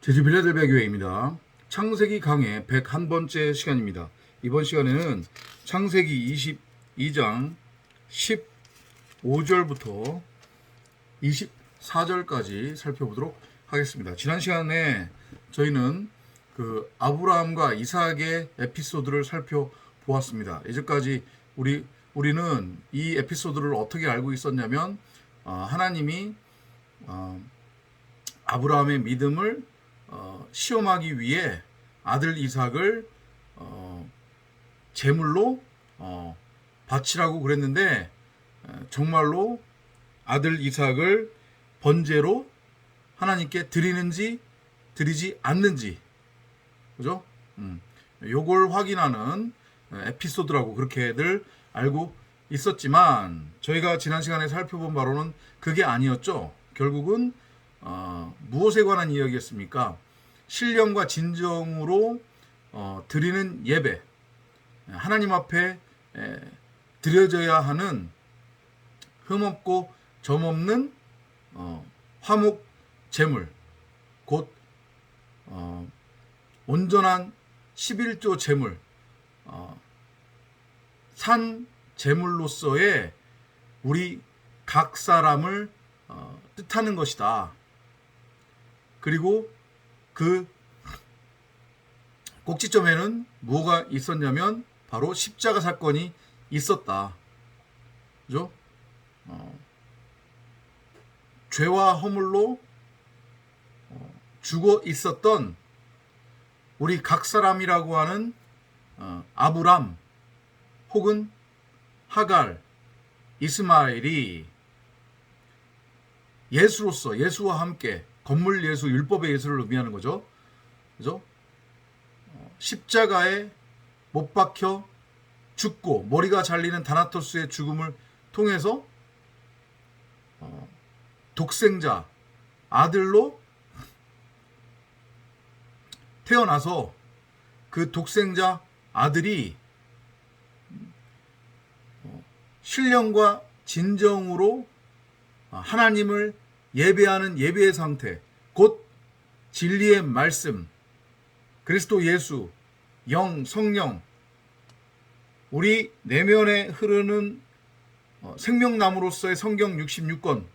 제주 빌라델비아 교회입니다. 창세기 강의 101번째 시간입니다. 이번 시간에는 창세기 22장 15절부터 24절까지 살펴보도록 하겠습니다. 지난 시간에 저희는 아브라함과 이삭의 에피소드를 살펴보았습니다. 이제까지 우리는 이 에피소드를 어떻게 알고 있었냐면 하나님이 아브라함의 믿음을 시험하기 위해 아들 이삭을 제물로 바치라고 그랬는데 정말로 아들 이삭을 번제로 하나님께 드리는지 드리지 않는지, 그죠? 요걸 확인하는 에피소드라고 그렇게들 알고 있었지만 저희가 지난 시간에 살펴본 바로는 그게 아니었죠. 결국은 무엇에 관한 이야기였습니까? 신령과 진정으로 드리는 예배, 하나님 앞에 드려져야 하는 흠없고 점없는 화목 제물, 곧 온전한 11조 제물, 산 제물로서의 우리 각 사람을 뜻하는 것이다. 그리고 그 꼭지점에는 뭐가 있었냐면 바로 십자가 사건이 있었다. 그죠? 죄와 허물로 죽어 있었던 우리 각 사람이라고 하는 아브람 혹은 하갈, 이스마엘이 예수로서, 예수와 함께, 건물 예수, 율법의 예수를 의미하는 거죠. 그죠? 십자가에 못 박혀 죽고 머리가 잘리는 다나토스의 죽음을 통해서 독생자 아들로 태어나서 그 독생자 아들이 신령과 진정으로 하나님을 예배하는 예배의 상태, 곧 진리의 말씀, 그리스도 예수, 영, 성령, 우리 내면에 흐르는 생명나무로서의 성경 66권,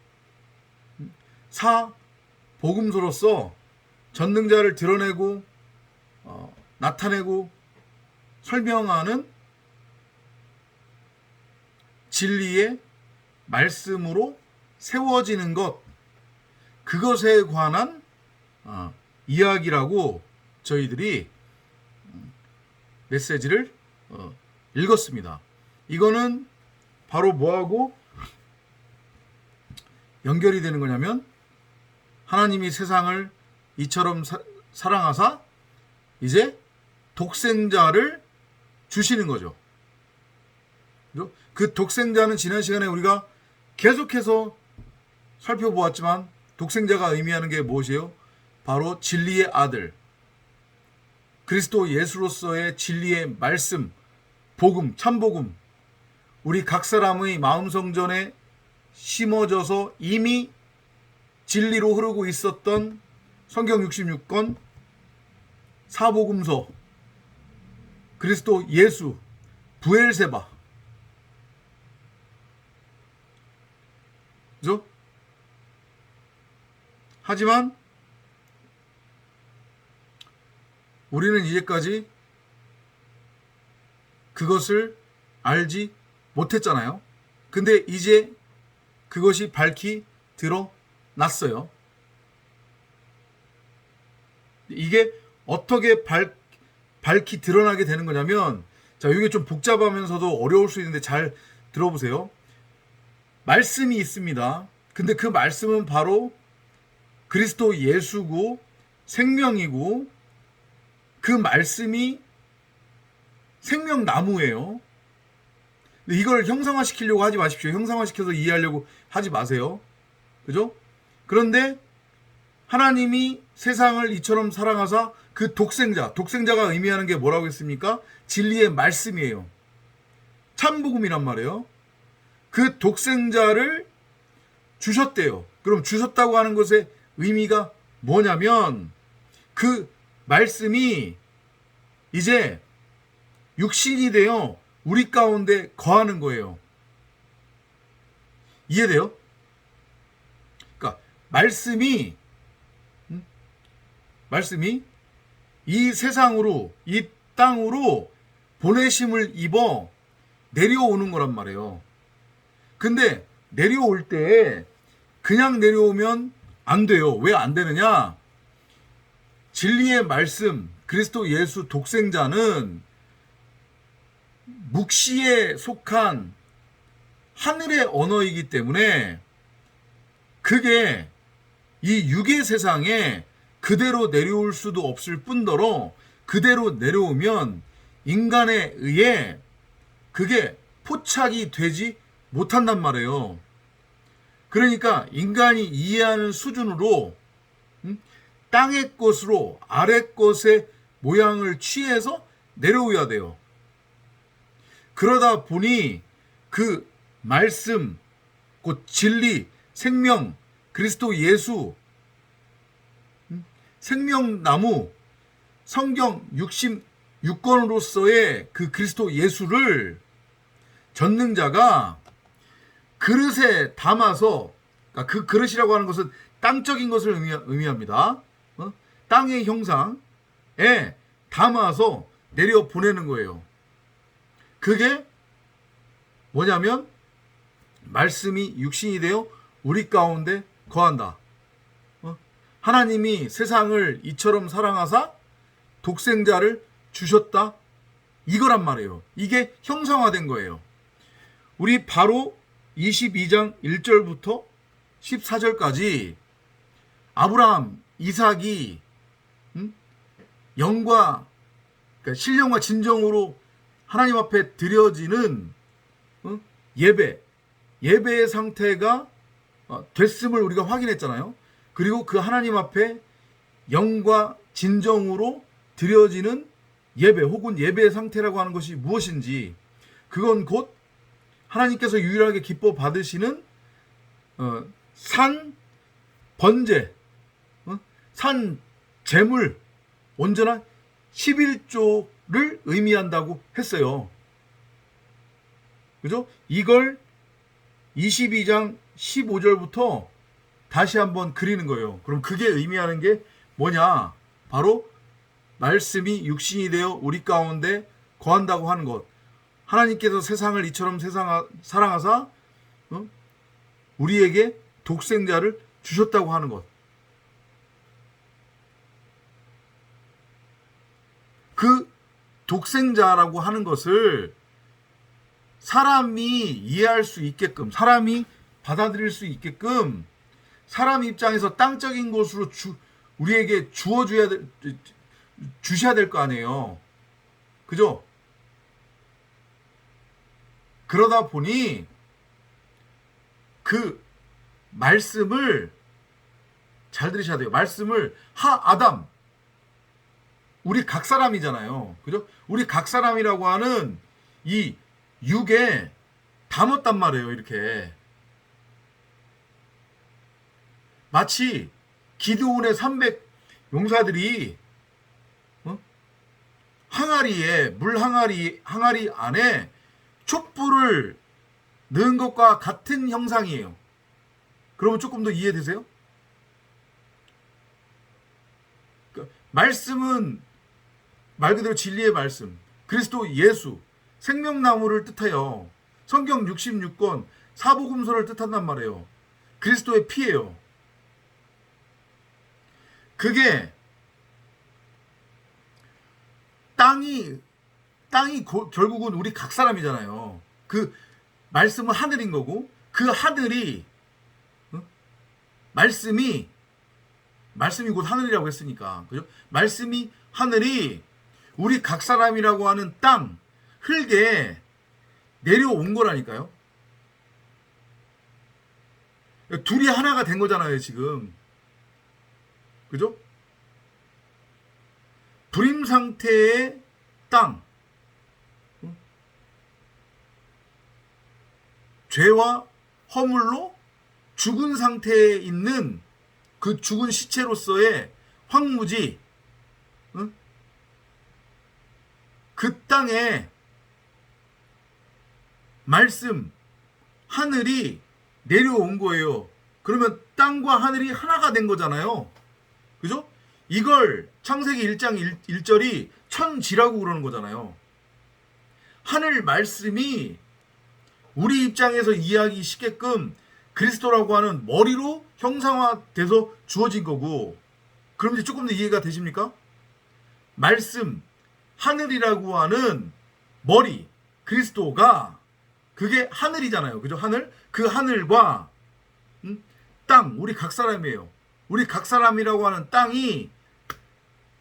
사 복음서로서 전능자를 드러내고 나타내고 설명하는 진리의 말씀으로 세워지는 것, 그것에 관한 이야기라고 저희들이 메시지를 읽었습니다. 이거는 바로 뭐하고 연결이 되는 거냐면 하나님이 세상을 이처럼 사랑하사 이제 독생자를 주시는 거죠. 그 독생자는 지난 시간에 우리가 계속해서 살펴보았지만 독생자가 의미하는 게 무엇이에요? 바로 진리의 아들, 그리스도 예수로서의 진리의 말씀, 복음, 참복음, 우리 각 사람의 마음성전에 심어져서 이미 진리로 흐르고 있었던 성경 66권, 사복음서, 그리스도 예수, 부엘세바, 그죠? 하지만 우리는 이제까지 그것을 알지 못했잖아요. 근데 이제 그것이 밝히 드러났어요. 이게 어떻게 밝히 드러나게 되는 거냐면, 자, 이게 좀 복잡하면서도 어려울 수 있는데 잘 들어보세요. 말씀이 있습니다. 근데 그 말씀은 바로 그리스도 예수고 생명이고 그 말씀이 생명나무예요. 이걸 형상화시키려고 하지 마십시오. 형상화시켜서 이해하려고 하지 마세요. 그죠? 그런데 하나님이 세상을 이처럼 사랑하사 그 독생자가 의미하는 게 뭐라고 했습니까? 진리의 말씀이에요. 참복음이란 말이에요. 그 독생자를 주셨대요. 그럼 주셨다고 하는 것의 의미가 뭐냐면 그 말씀이 이제 육신이 되어 우리 가운데 거하는 거예요. 이해돼요? 그러니까 말씀이 이 세상으로, 이 땅으로 보내심을 입어 내려오는 거란 말이에요. 근데 내려올 때 그냥 내려오면 안 돼요. 왜 안 되느냐? 진리의 말씀, 그리스도 예수 독생자는 묵시에 속한 하늘의 언어이기 때문에 그게 이 육의 세상에 그대로 내려올 수도 없을 뿐더러 그대로 내려오면 인간에 의해 그게 포착이 되지 못한단 말이에요. 그러니까 인간이 이해하는 수준으로 땅의 것으로 아래 것의 모양을 취해서 내려오야 돼요. 그러다 보니 그 말씀, 곧 진리, 생명, 그리스도 예수, 생명나무, 성경 66권으로서의 그 그리스도 예수를 전능자가 그릇에 담아서, 그러니까 그 그릇이라고 하는 것은 땅적인 것을 의미합니다. 땅의 형상에 담아서 내려 보내는 거예요. 그게 뭐냐면 말씀이 육신이 되어 우리 가운데 거한다. 하나님이 세상을 이처럼 사랑하사 독생자를 주셨다. 이거란 말이에요. 이게 형상화된 거예요. 우리 바로 22장 1절부터 14절까지 아브라함, 이삭이 영과, 그러니까 신령과 진정으로 하나님 앞에 드려지는 예배의 상태가 됐음을 우리가 확인했잖아요. 그리고 그 하나님 앞에 영과 진정으로 드려지는 예배 혹은 예배의 상태라고 하는 것이 무엇인지, 그건 곧 하나님께서 유일하게 기뻐 받으시는 산 번제, 산 제물, 온전한 11조를 의미한다고 했어요. 그죠? 이걸 22장 15절부터 다시 한번 그리는 거예요. 그럼 그게 의미하는 게 뭐냐? 바로 말씀이 육신이 되어 우리 가운데 거한다고 하는 것. 하나님께서 세상을 이처럼 사랑하사 우리에게 독생자를 주셨다고 하는 것. 그 독생자라고 하는 것을 사람이 이해할 수 있게끔, 사람이 받아들일 수 있게끔 사람 입장에서 땅적인 것으로 우리에게 주셔야 될 거 아니에요. 그죠? 그러다 보니 그 말씀을 잘 들으셔야 돼요. 말씀을 아담, 우리 각 사람이잖아요. 그죠? 우리 각 사람이라고 하는 이 육에 담았단 말이에요. 이렇게 마치 기드온의 300 용사들이 항아리에 물 항아리 안에 촛불을 넣은 것과 같은 형상이에요. 그러면 조금 더 이해되세요? 말씀은 말 그대로 진리의 말씀, 그리스도 예수, 생명나무를 뜻해요. 성경 66권 사복음서를 뜻한단 말이에요. 그리스도의 피예요. 그게 땅이 결국은 우리 각 사람이잖아요. 그 말씀은 하늘인 거고, 그 하늘이 말씀이 곧 하늘이라고 했으니까, 그죠? 말씀이 하늘이 우리 각 사람이라고 하는 땅 흙에 내려온 거라니까요. 둘이 하나가 된 거잖아요, 지금. 그죠? 불임 상태의 땅, 죄와 허물로 죽은 상태에 있는 그 죽은 시체로서의 황무지, 응? 그 땅에 말씀, 하늘이 내려온 거예요. 그러면 땅과 하늘이 하나가 된 거잖아요. 그죠? 이걸 창세기 1장 1절이 천지라고 그러는 거잖아요. 하늘 말씀이 우리 입장에서 이해하기 쉽게끔 그리스도라고 하는 머리로 형상화돼서 주어진 거고, 그럼 이제 조금 더 이해가 되십니까? 말씀, 하늘이라고 하는 머리, 그리스도가 그게 하늘이잖아요. 그죠? 하늘. 그 하늘과 땅, 우리 각 사람이에요. 우리 각 사람이라고 하는 땅이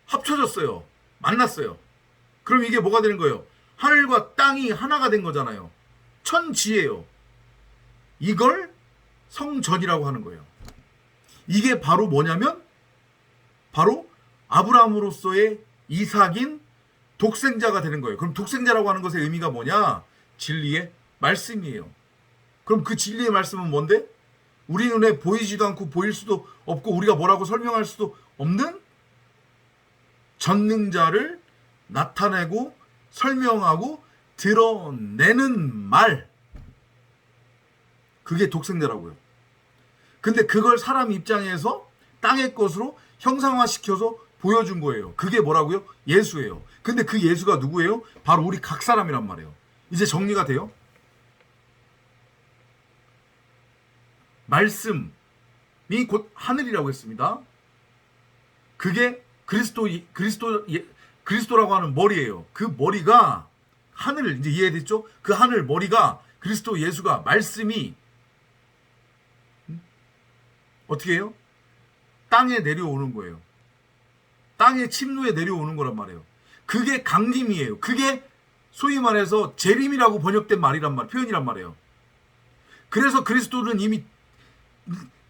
합쳐졌어요. 만났어요. 그럼 이게 뭐가 되는 거예요? 하늘과 땅이 하나가 된 거잖아요. 천지예요. 이걸 성전이라고 하는 거예요. 이게 바로 뭐냐면 바로 아브라함으로서의 이삭인 독생자가 되는 거예요. 그럼 독생자라고 하는 것의 의미가 뭐냐? 진리의 말씀이에요. 그럼 그 진리의 말씀은 뭔데? 우리 눈에 보이지도 않고 보일 수도 없고 우리가 뭐라고 설명할 수도 없는 전능자를 나타내고 설명하고 드러내는 말. 그게 독생자라고요. 근데 그걸 사람 입장에서 땅의 것으로 형상화시켜서 보여준 거예요. 그게 뭐라고요? 예수예요. 근데 그 예수가 누구예요? 바로 우리 각 사람이란 말이에요. 이제 정리가 돼요? 말씀이 곧 하늘이라고 했습니다. 그게 그리스도라고 하는 머리예요. 그 머리가 하늘, 이제 이해됐죠? 그 하늘 머리가 그리스도 예수가 말씀이 어떻게 해요? 땅에 내려오는 거예요. 땅의 침노에 내려오는 거란 말이에요. 그게 강림이에요. 그게 소위 말해서 재림이라고 번역된 말이란 말, 표현이란 말이에요. 그래서 그리스도는 이미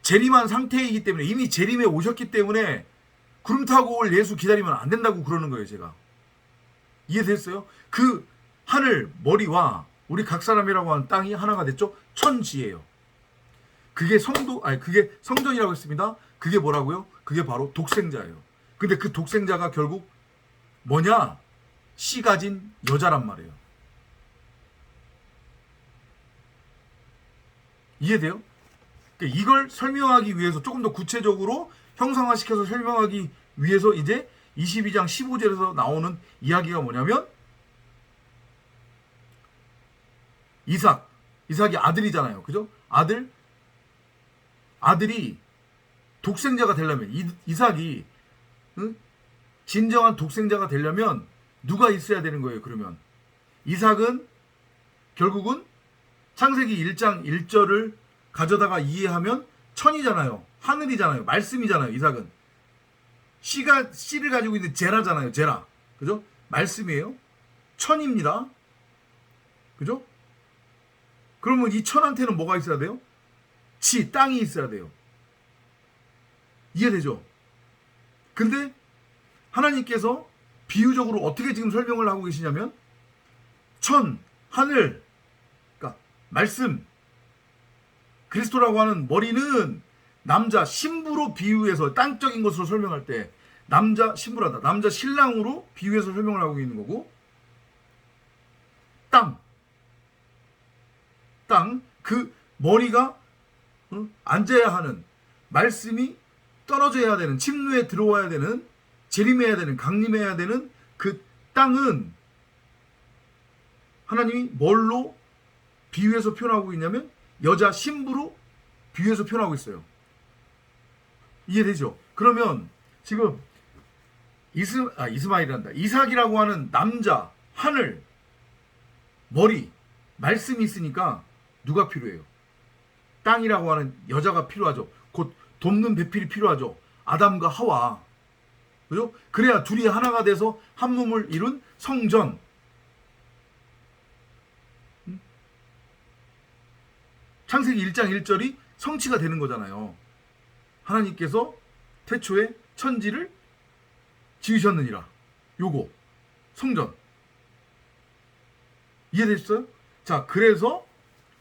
재림한 상태이기 때문에, 이미 재림에 오셨기 때문에 구름 타고 올 예수 기다리면 안 된다고 그러는 거예요, 제가. 이해됐어요? 그 하늘 머리와 우리 각 사람이라고 하는 땅이 하나가 됐죠? 천지예요. 그게 그게 성전이라고 했습니다. 그게 뭐라고요? 그게 바로 독생자예요. 근데 그 독생자가 결국 뭐냐? 씨 가진 여자란 말이에요. 이해돼요? 그러니까 이걸 설명하기 위해서 조금 더 구체적으로 형상화시켜서 설명하기 위해서 이제 22장 15절에서 나오는 이야기가 뭐냐면 이삭이 아들이잖아요. 그죠? 아들이 독생자가 되려면 이삭이 진정한 독생자가 되려면 누가 있어야 되는 거예요? 그러면 이삭은 결국은 창세기 1장 1절을 가져다가 이해하면 천이잖아요. 하늘이잖아요. 말씀이잖아요. 이삭은 씨를 가지고 있는 제라잖아요. 제라. 그죠? 말씀이에요. 천입니다. 그죠? 그러면 이 천한테는 뭐가 있어야 돼요? 땅이 있어야 돼요. 이해되죠? 근데 하나님께서 비유적으로 어떻게 지금 설명을 하고 계시냐면 천, 하늘, 그러니까 말씀, 그리스도라고 하는 머리는 남자 신부로 비유해서 땅적인 것으로 설명할 때 남자 신부란다. 남자 신랑으로 비유해서 설명을 하고 있는 거고, 땅, 그 머리가 앉아야 하는, 말씀이 떨어져야 되는, 침노에 들어와야 되는, 재림해야 되는, 강림해야 되는 그 땅은 하나님이 뭘로 비유해서 표현하고 있냐면 여자 신부로 비유해서 표현하고 있어요. 이해되죠? 그러면 지금 이스마엘이란다. 이삭이라고 하는 남자, 하늘, 머리, 말씀이 있으니까 누가 필요해요? 땅이라고 하는 여자가 필요하죠. 곧 돕는 배필이 필요하죠. 아담과 하와. 그죠? 그래야 둘이 하나가 돼서 한 몸을 이룬 성전. 창세기 1장 1절이 성취가 되는 거잖아요. 하나님께서 태초에 천지를 지으셨느니라. 요거 성전. 이해됐어요? 자, 그래서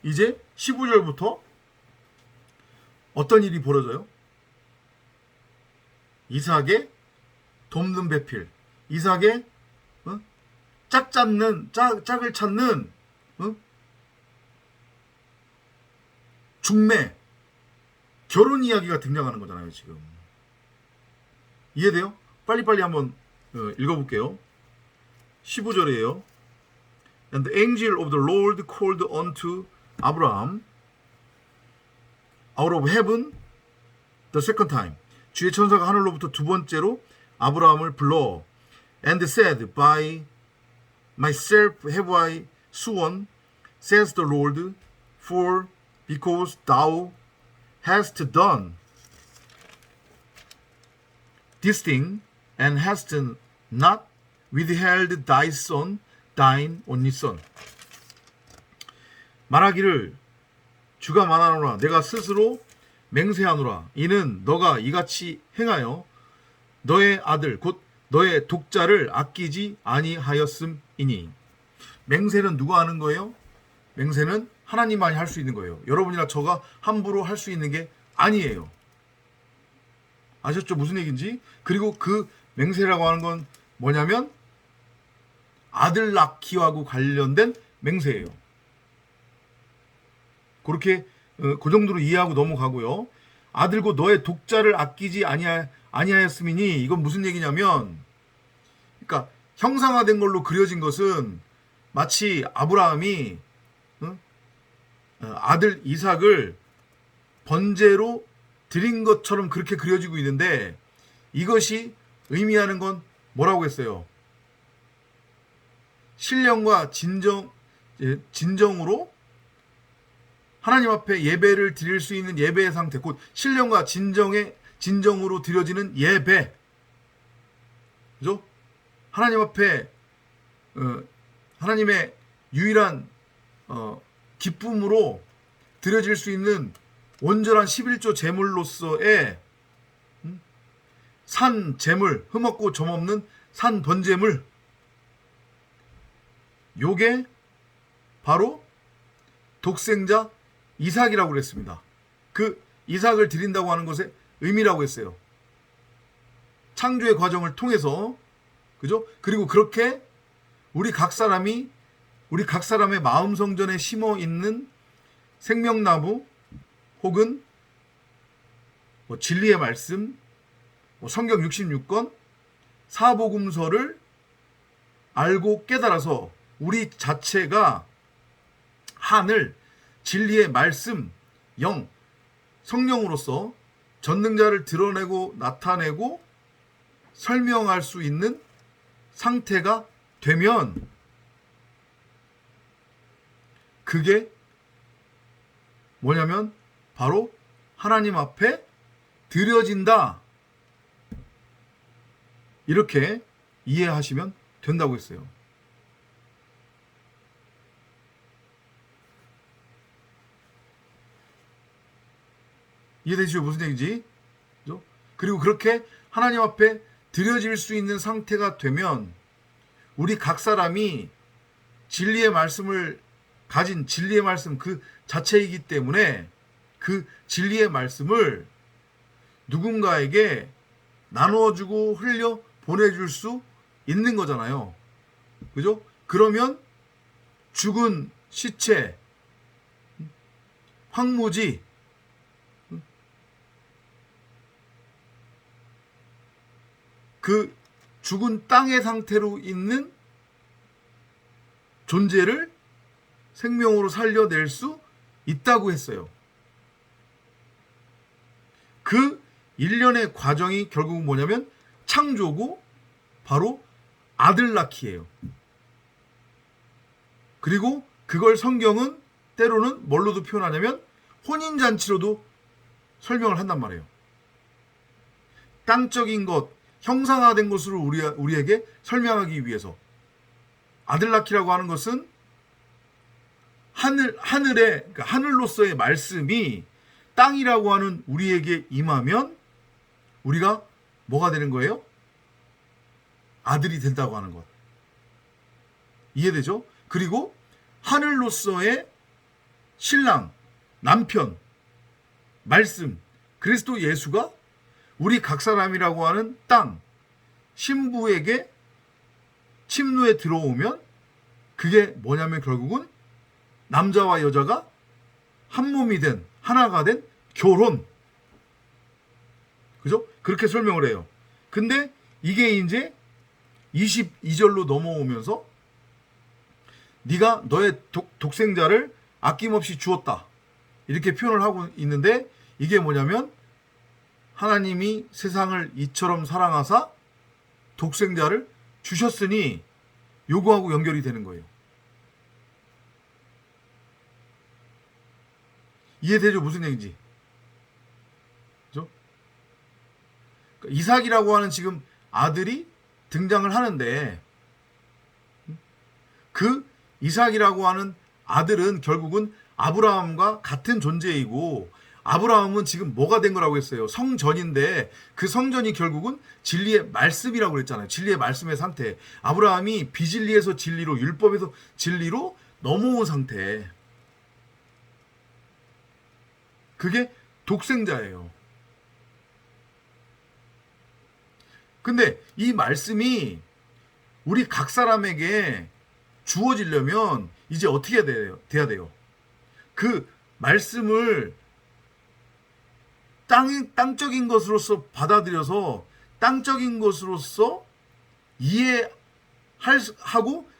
이제 15절부터 어떤 일이 벌어져요? 이삭의 돕는 배필. 이삭의 짝을 찾는 중매, 결혼 이야기가 등장하는 거잖아요, 지금. 이해돼요? 빨리빨리 한번 읽어볼게요. 15절이에요. And the angel of the Lord called unto Abraham out of heaven the second time. 주의 천사가 하늘로부터 두 번째로 아브라함을 불러 and said, by myself have I sworn, says the Lord, for because thou hast done this thing and hast not withheld thy son, thine only son. 말하기를 주가 말하노라 내가 스스로 맹세하노라 이는 너가 이같이 행하여 너의 아들 곧 너의 독자를 아끼지 아니하였음이니. 맹세는 누가 하는 거예요? 맹세는 하나님만이 할 수 있는 거예요. 여러분이나 저가 함부로 할 수 있는 게 아니에요. 아셨죠? 무슨 얘기인지? 그리고 그 맹세라고 하는 건 뭐냐면 아들 낳기하고 관련된 맹세예요. 그렇게 그 정도로 이해하고 넘어가고요. 아들 곧 너의 독자를 아끼지 아니하였음이니 이건 무슨 얘기냐면, 그러니까 형상화된 걸로 그려진 것은 마치 아브라함이 아들 이삭을 번제로 드린 것처럼 그렇게 그려지고 있는데, 이것이 의미하는 건 뭐라고 했어요? 신령과 진정으로 하나님 앞에 예배를 드릴 수 있는 예배의 상태, 곧 신령과 진정으로 드려지는 예배. 그죠? 하나님 앞에 하나님의 유일한 기쁨으로 드려질 수 있는 온전한 11조 제물로서의 산 제물, 흠없고 점없는 산 번제물, 요게 바로 독생자 이삭이라고 그랬습니다. 그 이삭을 드린다고 하는 것의 의미라고 했어요. 창조의 과정을 통해서, 그죠? 그리고 그렇게 우리 각 사람의 마음 성전에 심어 있는 생명나무 혹은 진리의 말씀, 성경 66권, 사복음서를 알고 깨달아서 우리 자체가 하늘, 진리의 말씀, 영, 성령으로서 전능자를 드러내고 나타내고 설명할 수 있는 상태가 되면, 그게 뭐냐면 바로 하나님 앞에 드려진다. 이렇게 이해하시면 된다고 했어요. 이해되시죠? 무슨 얘기인지? 그죠? 그리고 그렇게 하나님 앞에 드려질 수 있는 상태가 되면 우리 각 사람이 진리의 말씀을 가진 진리의 말씀 그 자체이기 때문에 그 진리의 말씀을 누군가에게 나누어주고 흘려 보내줄 수 있는 거잖아요. 그죠? 그러면 죽은 시체, 황무지, 그 죽은 땅의 상태로 있는 존재를 생명으로 살려낼 수 있다고 했어요. 그 일련의 과정이 결국은 뭐냐면 창조고 바로 아들 낳기예요. 그리고 그걸 성경은 때로는 뭘로도 표현하냐면 혼인잔치로도 설명을 한단 말이에요. 땅적인 것, 형상화된 것으로 우리에게 설명하기 위해서. 아들 낳기라고 하는 것은 그러니까 하늘로서의 말씀이 땅이라고 하는 우리에게 임하면 우리가 뭐가 되는 거예요? 아들이 된다고 하는 것. 이해되죠? 그리고 하늘로서의 신랑, 남편, 말씀, 그리스도 예수가 우리 각 사람이라고 하는 땅, 신부에게 침노에 들어오면 그게 뭐냐면 결국은 남자와 여자가 한 몸이 된, 하나가 된 결혼. 그죠? 그렇게 설명을 해요. 근데 이게 이제 22절로 넘어오면서 네가 너의 독생자를 아낌없이 주었다. 이렇게 표현을 하고 있는데 이게 뭐냐면 하나님이 세상을 이처럼 사랑하사 독생자를 주셨으니 요거하고 연결이 되는 거예요. 이해되죠? 무슨 얘기인지. 그죠? 그러니까 이삭이라고 하는 지금 아들이 등장을 하는데 그 이삭이라고 하는 아들은 결국은 아브라함과 같은 존재이고 아브라함은 지금 뭐가 된 거라고 했어요? 성전인데 그 성전이 결국은 진리의 말씀이라고 그랬잖아요. 진리의 말씀의 상태. 아브라함이 비진리에서 진리로, 율법에서 진리로 넘어온 상태. 그게 독생자예요. 근데 이 말씀이 우리 각 사람에게 주어지려면 이제 어떻게 돼야 돼요? 그 말씀을 땅적인 것으로서 받아들여서 땅적인 것으로서 이해하고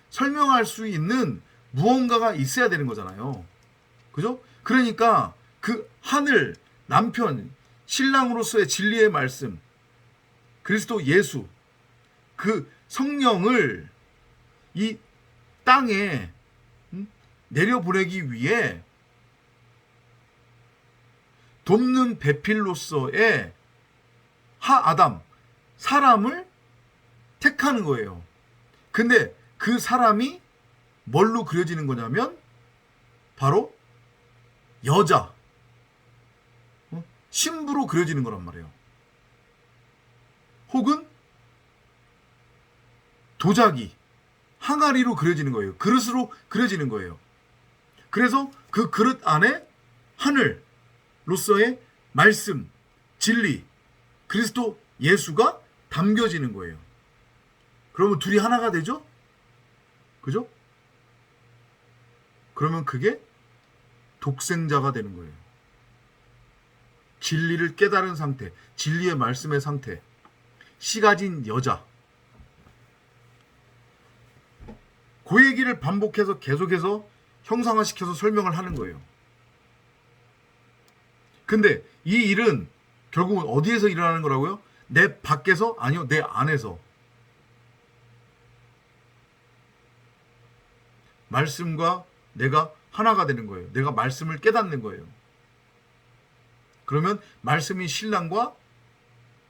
설명할 수 있는 무언가가 있어야 되는 거잖아요. 그죠? 그러니까 그 하늘, 남편, 신랑으로서의 진리의 말씀, 그리스도 예수, 그 성령을 이 땅에 내려보내기 위해 돕는 배필로서의 하아담, 사람을 택하는 거예요. 근데 그 사람이 뭘로 그려지는 거냐면 바로 여자, 신부로 그려지는 거란 말이에요. 혹은 도자기, 항아리로 그려지는 거예요. 그릇으로 그려지는 거예요. 그래서 그 그릇 안에 하늘로서의 말씀, 진리, 그리스도 예수가 담겨지는 거예요. 그러면 둘이 하나가 되죠? 그죠? 그러면 그게 독생자가 되는 거예요. 진리를 깨달은 상태, 진리의 말씀의 상태, 씨 가진 여자. 그 얘기를 반복해서 계속해서 형상화시켜서 설명을 하는 거예요. 근데 이 일은 결국은 어디에서 일어나는 거라고요? 내 밖에서? 아니요, 내 안에서. 말씀과 내가 하나가 되는 거예요. 내가 말씀을 깨닫는 거예요. 그러면 말씀이 신랑과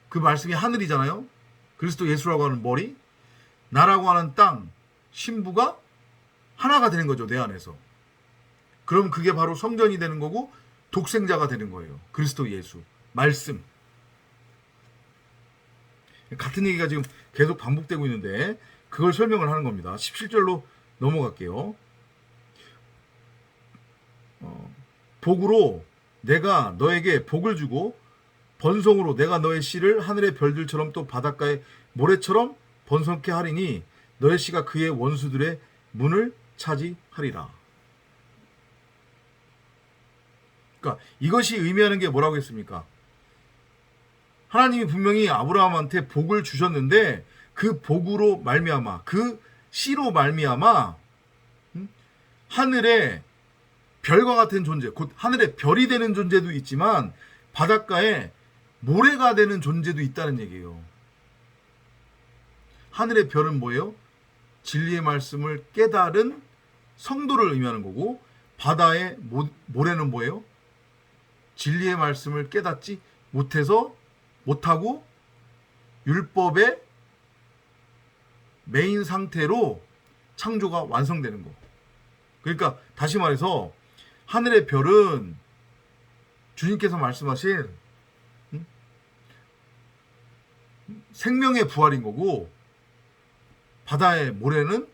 그 말씀이 하늘이잖아요. 그리스도 예수라고 하는 머리, 나라고 하는 땅, 신부가 하나가 되는 거죠. 내 안에서. 그럼 그게 바로 성전이 되는 거고 독생자가 되는 거예요. 그리스도 예수, 말씀. 같은 얘기가 지금 계속 반복되고 있는데 그걸 설명을 하는 겁니다. 17절로 넘어갈게요. 복으로 내가 너에게 복을 주고 번성으로 내가 너의 씨를 하늘의 별들처럼 또 바닷가의 모래처럼 번성케 하리니 너의 씨가 그의 원수들의 문을 차지하리라. 그러니까 이것이 의미하는 게 뭐라고 했습니까? 하나님이 분명히 아브라함한테 복을 주셨는데 그 복으로 말미암아, 그 씨로 말미암아 하늘의 별과 같은 존재, 곧 하늘의 별이 되는 존재도 있지만 바닷가에 모래가 되는 존재도 있다는 얘기예요. 하늘의 별은 뭐예요? 진리의 말씀을 깨달은 성도를 의미하는 거고 바다의 모래는 뭐예요? 진리의 말씀을 깨닫지 못하고 율법의 메인 상태로 창조가 완성되는 거. 그러니까 다시 말해서 하늘의 별은 주님께서 말씀하신 생명의 부활인 거고 바다의 모래는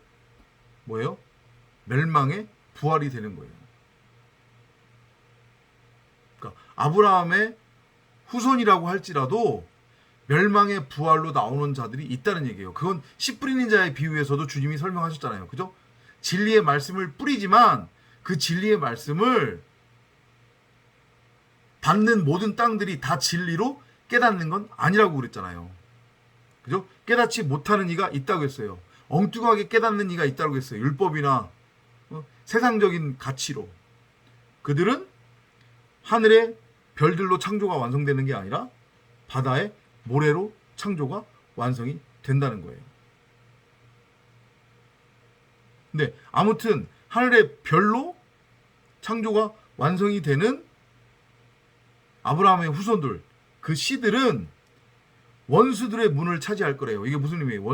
뭐예요? 멸망의 부활이 되는 거예요. 그러니까 아브라함의 후손이라고 할지라도 멸망의 부활로 나오는 자들이 있다는 얘기예요. 그건 씨 뿌리는 자의 비유에서도 주님이 설명하셨잖아요. 그죠? 진리의 말씀을 뿌리지만 그 진리의 말씀을 받는 모든 땅들이 다 진리로 깨닫는 건 아니라고 그랬잖아요. 그죠? 깨닫지 못하는 이가 있다고 했어요. 엉뚱하게 깨닫는 이가 있다고 했어요. 율법이나 세상적인 가치로. 그들은 하늘의 별들로 창조가 완성되는 게 아니라 바다의 모래로 창조가 완성이 된다는 거예요. 근데 아무튼 하늘의 별로 창조가 완성이 되는 아브라함의 후손들, 그 씨들은 원수들의 문을 차지할 거래요. 이게 무슨 의미예요?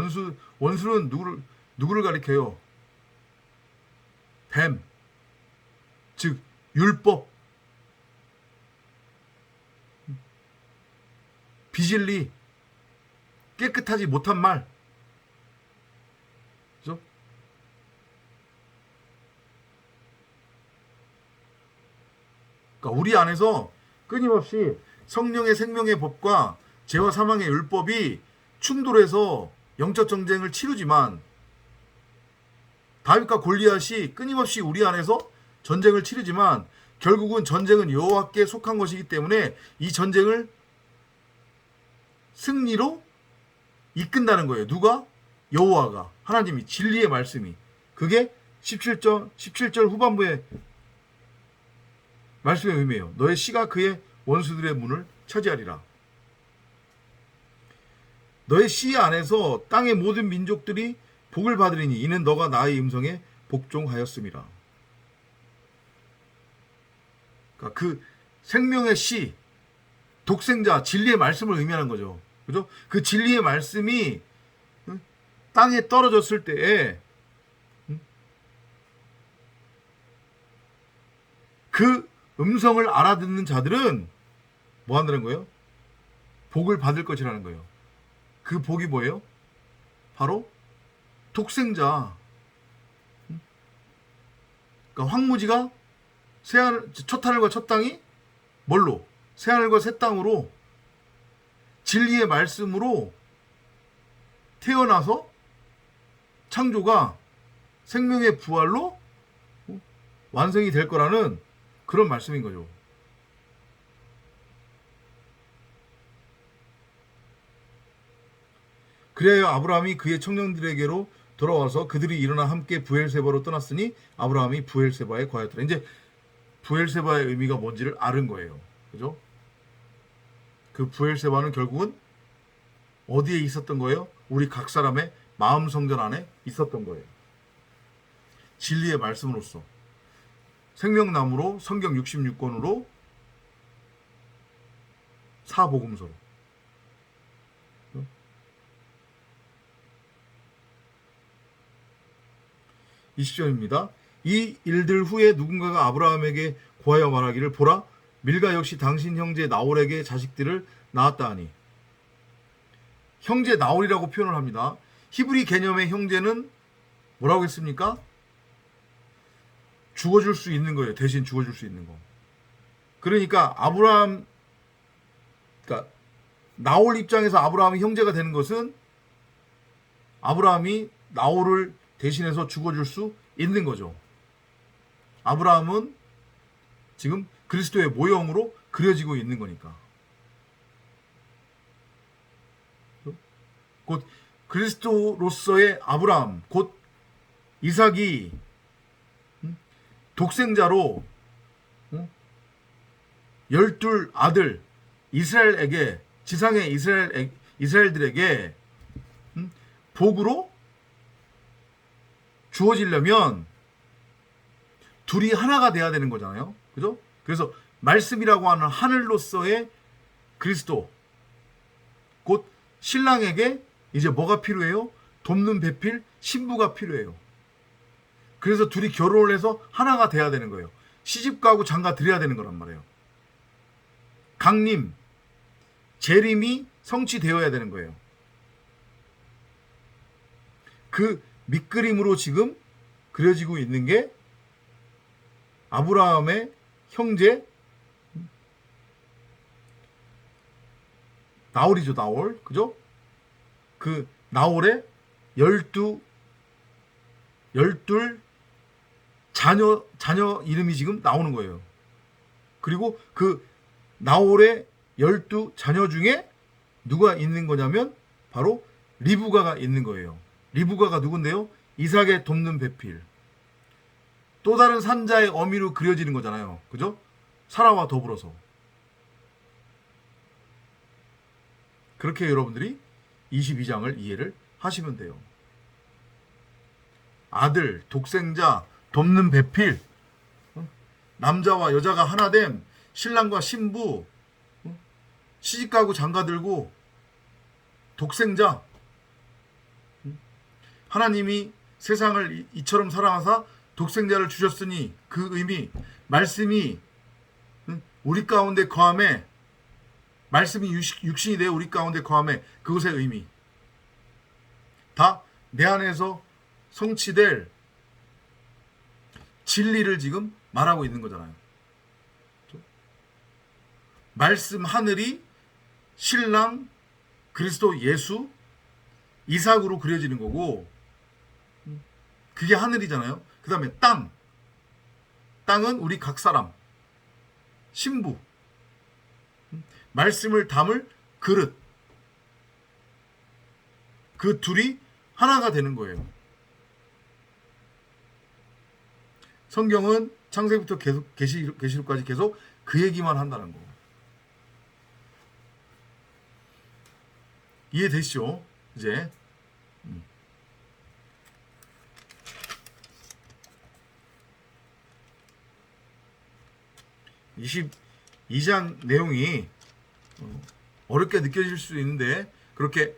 원수는 누구를 가리켜요? 뱀, 즉 율법, 비진리, 깨끗하지 못한 말, 그죠? 그러니까 우리 안에서 끊임없이 성령의 생명의 법과 죄와 사망의 율법이 충돌해서 영적 전쟁을 치르지만, 다윗과 골리앗이 끊임없이 우리 안에서 전쟁을 치르지만 결국은 전쟁은 여호와께 속한 것이기 때문에 이 전쟁을 승리로 이끈다는 거예요. 누가? 여호와가, 하나님이, 진리의 말씀이. 그게 17절 후반부의 말씀의 의미예요. 너의 씨가 그의 원수들의 문을 차지하리라. 너의 씨 안에서 땅의 모든 민족들이 복을 받으리니 이는 너가 나의 음성에 복종하였음이라. 그러니까 그 생명의 씨, 독생자, 진리의 말씀을 의미하는 거죠. 그죠? 그 진리의 말씀이 땅에 떨어졌을 때에 그 음성을 알아듣는 자들은 뭐 한다는 거예요? 복을 받을 것이라는 거예요. 그 복이 뭐예요? 바로 독생자. 그러니까 황무지가 첫 하늘과 첫 땅이 뭘로? 새 하늘과 새 땅으로 진리의 말씀으로 태어나서 창조가 생명의 부활로 완성이 될 거라는 그런 말씀인 거죠. 그래야 아브라함이 그의 청년들에게로 돌아와서 그들이 일어나 함께 부엘세바로 떠났으니 아브라함이 부엘세바에 거하였더라. 이제 부엘세바의 의미가 뭔지를 아는 거예요. 그죠? 그 부엘세바는 결국은 어디에 있었던 거예요? 우리 각 사람의 마음 성전 안에 있었던 거예요. 진리의 말씀으로서 생명나무로 성경 66권으로 사복음서로 20절입니다. 이 일들 후에 누군가가 아브라함에게 고하여 말하기를 보라 밀가 역시 당신 형제 나홀에게 자식들을 낳았다 하니 형제 나홀이라고 표현을 합니다. 히브리 개념의 형제는 뭐라고 했습니까? 죽어줄 수 있는 거예요. 대신 죽어줄 수 있는 거. 그러니까 그러니까 나홀 입장에서 아브라함이 형제가 되는 것은 아브라함이 나홀을 대신해서 죽어줄 수 있는 거죠. 아브라함은 지금 그리스도의 모형으로 그려지고 있는 거니까. 곧 그리스도로서의 아브라함, 곧 이삭이 독생자로 12 아들 이스라엘에게, 지상의 이스라엘들에게 복으로 주어지려면 둘이 하나가 돼야 되는 거잖아요. 그죠? 그래서 말씀이라고 하는 하늘로서의 그리스도, 곧 신랑에게 이제 뭐가 필요해요? 돕는 배필 신부가 필요해요. 그래서 둘이 결혼을 해서 하나가 돼야 되는 거예요. 시집가고 장가 드려야 되는 거란 말이에요. 강림, 재림이 성취되어야 되는 거예요. 그 밑그림으로 지금 그려지고 있는 게 아브라함의 형제 나홀이죠, 나홀. 그죠? 그 나홀의 열둘 자녀 이름이 지금 나오는 거예요. 그리고 그 나홀의 12자녀 중에 누가 있는 거냐면 바로 리브가가 있는 거예요. 리브가가 누군데요? 이삭의 돕는 배필. 또 다른 산자의 어미로 그려지는 거잖아요. 그죠? 사라와 더불어서. 그렇게 여러분들이 22장을 이해를 하시면 돼요. 아들, 독생자, 돕는 배필, 남자와 여자가 하나됨, 신랑과 신부, 시집가고 장가들고, 독생자. 하나님이 세상을 이처럼 사랑하사 독생자를 주셨으니 그 의미, 말씀이 우리 가운데 거함에, 말씀이 육신이 되어 우리 가운데 거함에, 그것의 의미 다 내 안에서 성취될 진리를 지금 말하고 있는 거잖아요. 말씀 하늘이 신랑 그리스도 예수 이삭으로 그려지는 거고, 그게 하늘이잖아요. 그 다음에 땅은 우리 각 사람, 신부, 말씀을 담을 그릇, 그 둘이 하나가 되는 거예요. 성경은 창세기부터 계속 계시록까지 계속 그 얘기만 한다는 거. 이해되시죠? 이제 22장 내용이 어렵게 느껴질 수 있는데, 그렇게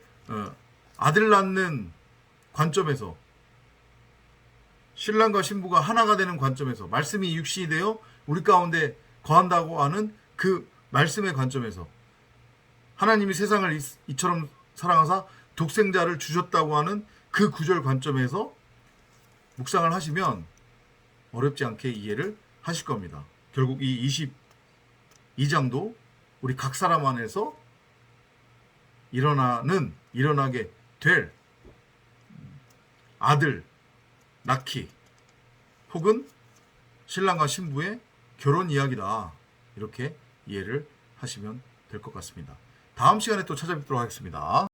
아들 낳는 관점에서, 신랑과 신부가 하나가 되는 관점에서, 말씀이 육신이 되어 우리 가운데 거한다고 하는 그 말씀의 관점에서, 하나님이 세상을 이처럼 사랑하사 독생자를 주셨다고 하는 그 구절 관점에서 묵상을 하시면 어렵지 않게 이해를 하실 겁니다. 결국 이 22장도 우리 각 사람 안에서 일어나게 될 아들 낳기 혹은 신랑과 신부의 결혼 이야기다, 이렇게 이해를 하시면 될 것 같습니다. 다음 시간에 또 찾아뵙도록 하겠습니다.